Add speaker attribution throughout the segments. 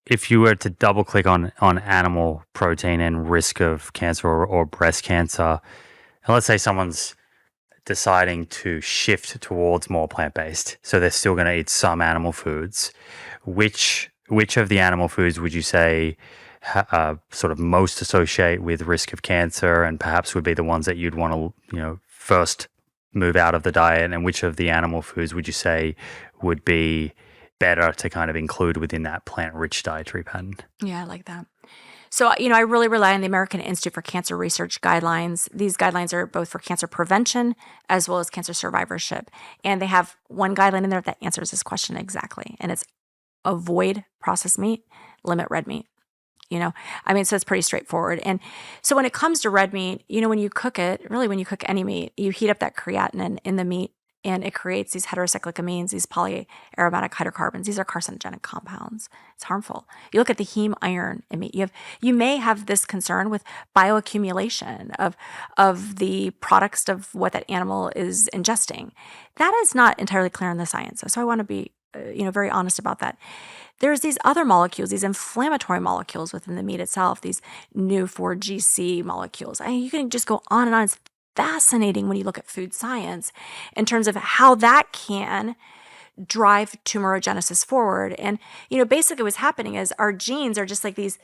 Speaker 1: if you were to double click on animal protein and risk of cancer or breast cancer, and let's say someone's deciding to shift towards more plant-based, so they're still going to eat some animal foods, which of the animal foods would you say sort of most associate with risk of cancer, and perhaps would be the ones that you'd want to, first move out of the diet, and which of the animal foods would you say would be better to kind of include within that plant-rich dietary pattern?
Speaker 2: Yeah, I like that. So, I really rely on the American Institute for Cancer Research guidelines. These guidelines are both for cancer prevention as well as cancer survivorship. And they have one guideline in there that answers this question exactly. And it's avoid processed meat, limit red meat. So it's pretty straightforward. And so when it comes to red meat, when you cook it, really when you cook any meat, you heat up that creatinine in the meat and it creates these heterocyclic amines, these polyaromatic hydrocarbons. These are carcinogenic compounds. It's harmful. You look at the heme iron in meat. You may have this concern with bioaccumulation of the products of what that animal is ingesting. That is not entirely clear in the science. So I want to be very honest about that. There's these other molecules, these inflammatory molecules within the meat itself, these new 4GC molecules. You can just go on and on. It's fascinating when you look at food science in terms of how that can drive tumorigenesis forward. And, basically what's happening is our genes are just like these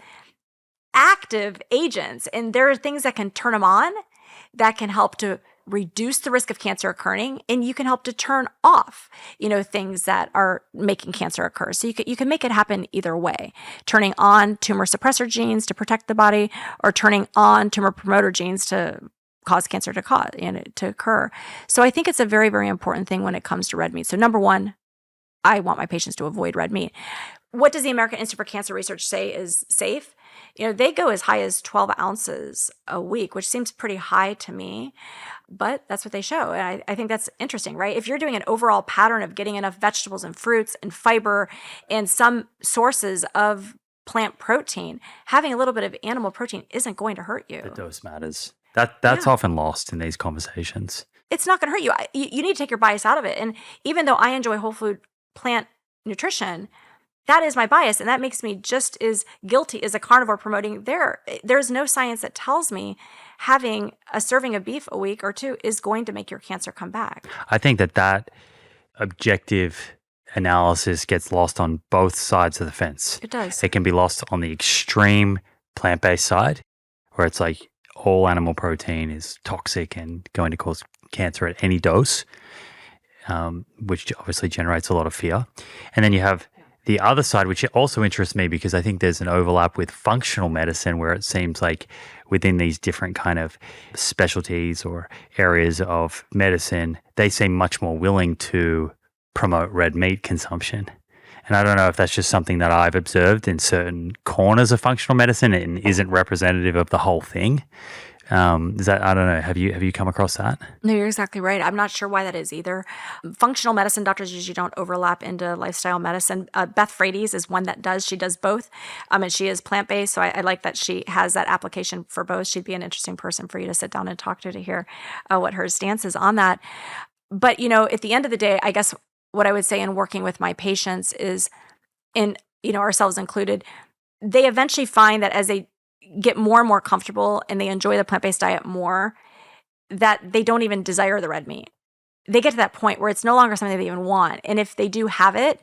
Speaker 2: active agents, and there are things that can turn them on that can help to reduce the risk of cancer occurring, and you can help to turn off, things that are making cancer occur. So you can make it happen either way, turning on tumor suppressor genes to protect the body, or turning on tumor promoter genes to cause cancer to occur. So I think it's a very, very important thing when it comes to red meat. So number one, I want my patients to avoid red meat. What does the American Institute for Cancer Research say is safe? They go as high as 12 ounces a week, which seems pretty high to me, but that's what they show. And I think that's interesting, right? If you're doing an overall pattern of getting enough vegetables and fruits and fiber and some sources of plant protein, having a little bit of animal protein isn't going to hurt you.
Speaker 1: The dose matters. That's often lost in these conversations.
Speaker 2: It's not going to hurt you. You need to take your bias out of it. And even though I enjoy whole food plant nutrition, that is my bias, and that makes me just as guilty as a carnivore promoting there's no science that tells me having a serving of beef a week or two is going to make your cancer come back.
Speaker 1: I think that objective analysis gets lost on both sides of the fence.
Speaker 2: It does.
Speaker 1: It can be lost on the extreme plant-based side, where it's like all animal protein is toxic and going to cause cancer at any dose, which obviously generates a lot of fear. And then you have the other side, which also interests me because I think there's an overlap with functional medicine, where it seems like within these different kind of specialties or areas of medicine, they seem much more willing to promote red meat consumption. And I don't know if that's just something that I've observed in certain corners of functional medicine and isn't representative of the whole thing. I don't know. Have you come across that?
Speaker 2: No, you're exactly right. I'm not sure why that is either. Functional medicine doctors usually don't overlap into lifestyle medicine. Beth Frates is one that does. She does both, and she is plant-based. So I like that she has that application for both. She'd be an interesting person for you to sit down and talk to hear what her stance is on that. But, at the end of the day, I guess what I would say in working with my patients is, and, ourselves included, they eventually find that as they get more and more comfortable and they enjoy the plant-based diet more, that they don't even desire the red meat. They get to that point where it's no longer something they even want. And if they do have it,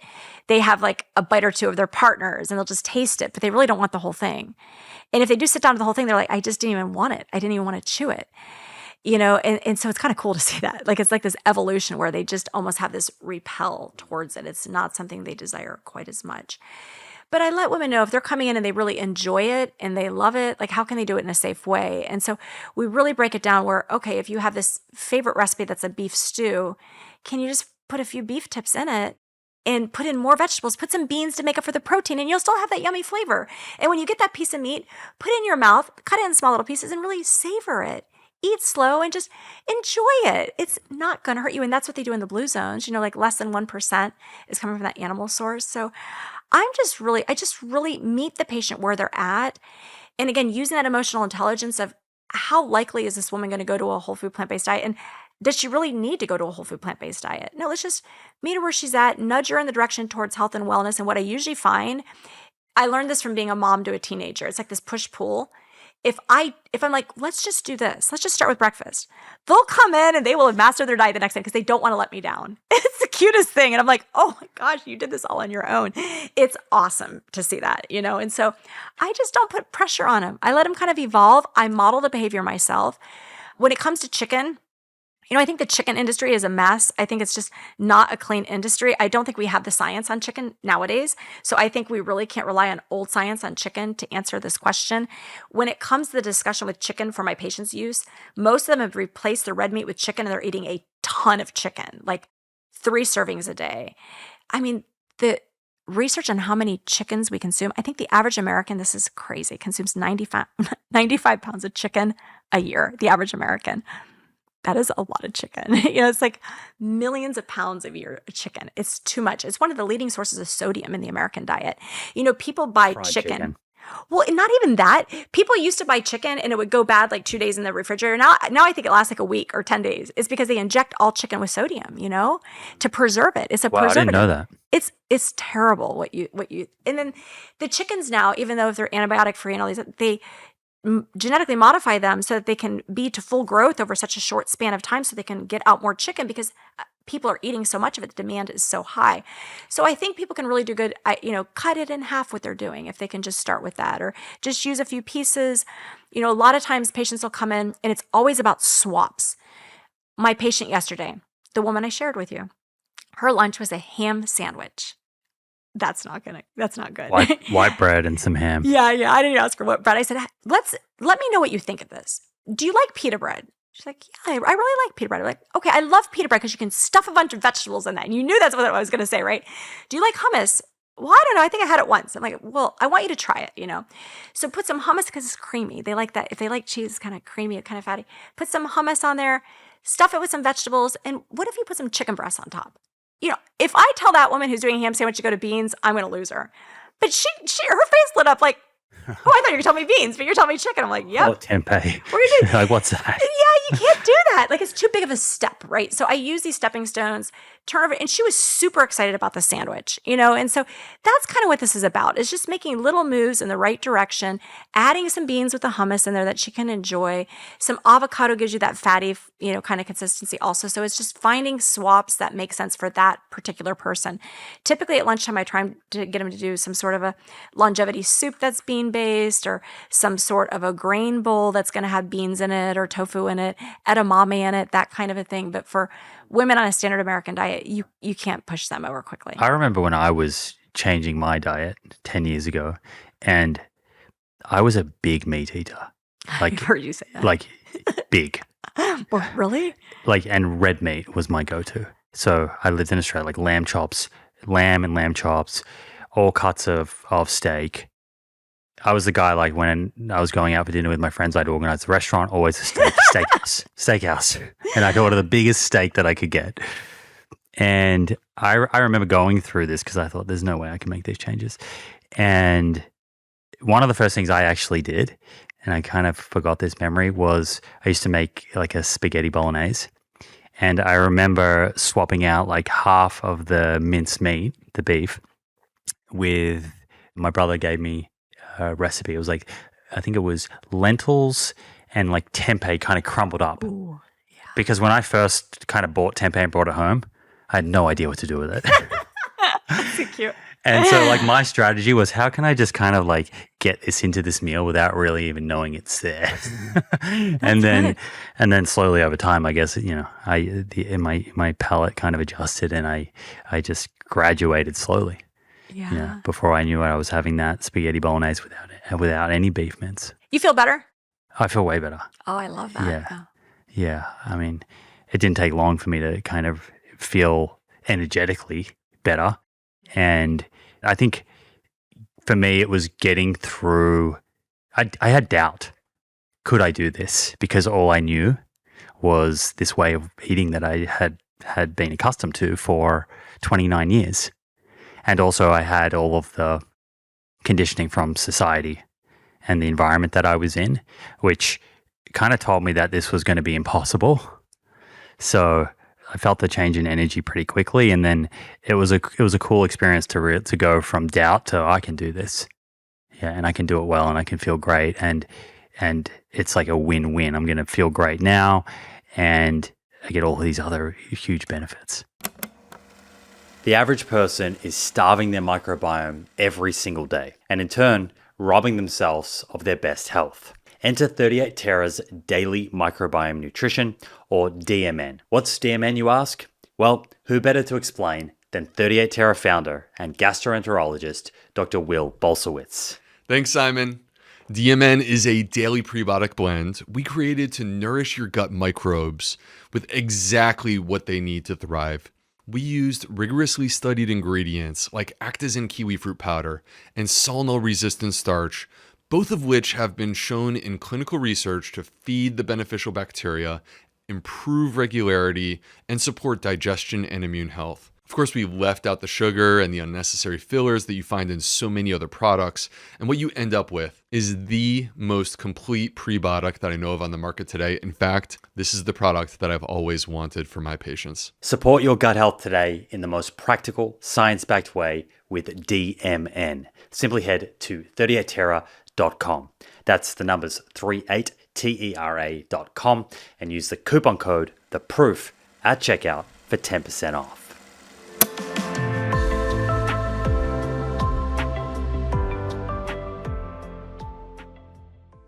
Speaker 2: they have like a bite or two of their partners and they'll just taste it, but they really don't want the whole thing. And if they do sit down to the whole thing, they're like, I just didn't even want it. I didn't even want to chew it. And so it's kind of cool to see that. Like, it's like this evolution where they just almost have this repel towards it. It's not something they desire quite as much. But I let women know if they're coming in and they really enjoy it and they love it, like, how can they do it in a safe way? And so we really break it down where, okay, if you have this favorite recipe that's a beef stew, can you just put a few beef tips in it and put in more vegetables, put some beans to make up for the protein, and you'll still have that yummy flavor. And when you get that piece of meat, put it in your mouth, cut it in small little pieces, and really savor it. Eat slow and just enjoy it. It's not going to hurt you. And that's what they do in the blue zones. Like less than 1% is coming from that animal source. So I just really meet the patient where they're at. And again, using that emotional intelligence of how likely is this woman going to go to a whole food plant-based diet? And does she really need to go to a whole food plant-based diet? No, let's just meet her where she's at, nudge her in the direction towards health and wellness. And what I usually find I learned this from being a mom to a teenager. It's like this push-pull. If I'm like, let's just do this. Let's just start with breakfast. They'll come in and they will have mastered their diet the next day because they don't want to let me down. It's the cutest thing. And I'm like, oh my gosh, you did this all on your own. It's awesome to see that, And so I just don't put pressure on them. I let them kind of evolve. I model the behavior myself. When it comes to chicken, I think the chicken industry is a mess. I think it's just not a clean industry. I don't think we have the science on chicken nowadays. So I think we really can't rely on old science on chicken to answer this question. When it comes to the discussion with chicken for my patients' use, most of them have replaced the red meat with chicken and they're eating a ton of chicken, like 3 servings a day. I mean, the research on how many chickens we consume, I think the average American, this is crazy, consumes 95 pounds of chicken a year, the average American. That is a lot of chicken. It's like millions of pounds a year of chicken. It's too much. It's one of the leading sources of sodium in the American diet. People buy chicken. Well, not even that. People used to buy chicken and it would go bad like 2 days in the refrigerator. Now I think it lasts like a week or 10 days. It's because they inject all chicken with sodium, to preserve it. It's a preservative.
Speaker 1: I didn't know that.
Speaker 2: It's terrible what you and then the chickens now, even though if they're antibiotic free and all these, they genetically modify them so that they can be to full growth over such a short span of time so they can get out more chicken because people are eating so much of it. The demand is so high. So I think people can really do good, cut it in half what they're doing if they can just start with that or just use a few pieces. A lot of times patients will come in and it's always about swaps. My patient yesterday, the woman I shared with you, her lunch was a ham sandwich. That's not good.
Speaker 1: White bread and some ham.
Speaker 2: Yeah. I didn't ask her what bread. I said, let me know what you think of this. Do you like pita bread? She's like, yeah, I really like pita bread. I'm like, okay, I love pita bread because you can stuff a bunch of vegetables in that. And you knew that's what I was going to say, right? Do you like hummus? Well, I don't know. I think I had it once. I'm like, well, I want you to try it, So put some hummus because it's creamy. They like that. If they like cheese, kind of creamy, kind of fatty. Put some hummus on there, stuff it with some vegetables. And what if you put some chicken breasts on top? If I tell that woman who's doing a ham sandwich to go to beans, I'm going to lose her. But her face lit up like, oh, I thought you were going to tell me beans, but you're telling me chicken. I'm like, yeah.
Speaker 1: Oh, tempeh.
Speaker 2: What are you doing?
Speaker 1: Like, what's that?
Speaker 2: Yeah, you can't do that. Like, it's too big of a step, right? So I use these stepping stones, turn over, and she was super excited about the sandwich, And so that's kind of what this is about. It's just making little moves in the right direction, adding some beans with the hummus in there that she can enjoy. Some avocado gives you that fatty, kind of consistency also. So it's just finding swaps that make sense for that particular person. Typically at lunchtime, I try to get them to do some sort of a longevity soup that's bean-based or some sort of a grain bowl that's going to have beans in it or tofu in it, edamame in it, that kind of a thing. But for women on a standard American diet, you can't push them over quickly.
Speaker 1: I remember when I was changing my diet 10 years ago, and I was a big meat eater. Like,
Speaker 2: I've heard you say that.
Speaker 1: Like, big.
Speaker 2: Well, really?
Speaker 1: And red meat was my go-to. So I lived in Australia, like lamb and lamb chops, all cuts of steak. I was the guy, like, when I was going out for dinner with my friends, I'd organize a restaurant, always a steakhouse. And I'd order the biggest steak that I could get. And I remember going through this because I thought there's no way I can make these changes. And one of the first things I actually did, and I kind of forgot this memory, was I used to make like a spaghetti bolognese. And I remember swapping out like half of the minced meat, the beef, with my brother gave me recipe. It was like, I think it was lentils and like tempeh kind of crumbled up.
Speaker 2: Ooh, yeah.
Speaker 1: Because when I first kind of bought tempeh and brought it home, I had no idea what to do with it.
Speaker 2: That's so cute.
Speaker 1: And so like my strategy was, how can I just kind of like get this into this meal without really even knowing it's there? and then slowly over time, I guess, my palate kind of adjusted and I just graduated slowly.
Speaker 2: Yeah.
Speaker 1: Before I knew it, I was having that spaghetti bolognese without any beef mince.
Speaker 2: You feel better?
Speaker 1: I feel way better.
Speaker 2: Oh, I love that.
Speaker 1: Yeah.
Speaker 2: Oh.
Speaker 1: Yeah. I mean, it didn't take long for me to kind of feel energetically better. And I think for me, it was getting through. I had doubt. Could I do this? Because all I knew was this way of eating that I had been accustomed to for 29 years. And also I had all of the conditioning from society and the environment that I was in, which kind of told me that this was going to be impossible. So I felt the change in energy pretty quickly, and then it was a cool experience to go from doubt to I can do this. Yeah, and I can do it well and I can feel great and it's like a win-win. I'm going to feel great now and I get all these other huge benefits. The average person is starving their microbiome every single day and in turn robbing themselves of their best health. Enter 38 Terra's Daily Microbiome Nutrition, or DMN. What's DMN, you ask? Well, who better to explain than 38 Terra founder and gastroenterologist, Dr. Will Bolsowitz.
Speaker 3: Thanks, Simon. DMN is a daily prebiotic blend we created to nourish your gut microbes with exactly what they need to thrive. We used rigorously studied ingredients like Actazin kiwi fruit powder and Solno-resistant starch, both of which have been shown in clinical research to feed the beneficial bacteria, improve regularity, and support digestion and immune health. Of course, we left out the sugar and the unnecessary fillers that you find in so many other products. And what you end up with is the most complete prebiotic that I know of on the market today. In fact, this is the product that I've always wanted for my patients.
Speaker 1: Support your gut health today in the most practical, science-backed way with DMN. Simply head to 38terra.com. That's the numbers 38terra.com and use the coupon code THEPROOF at checkout for 10% off.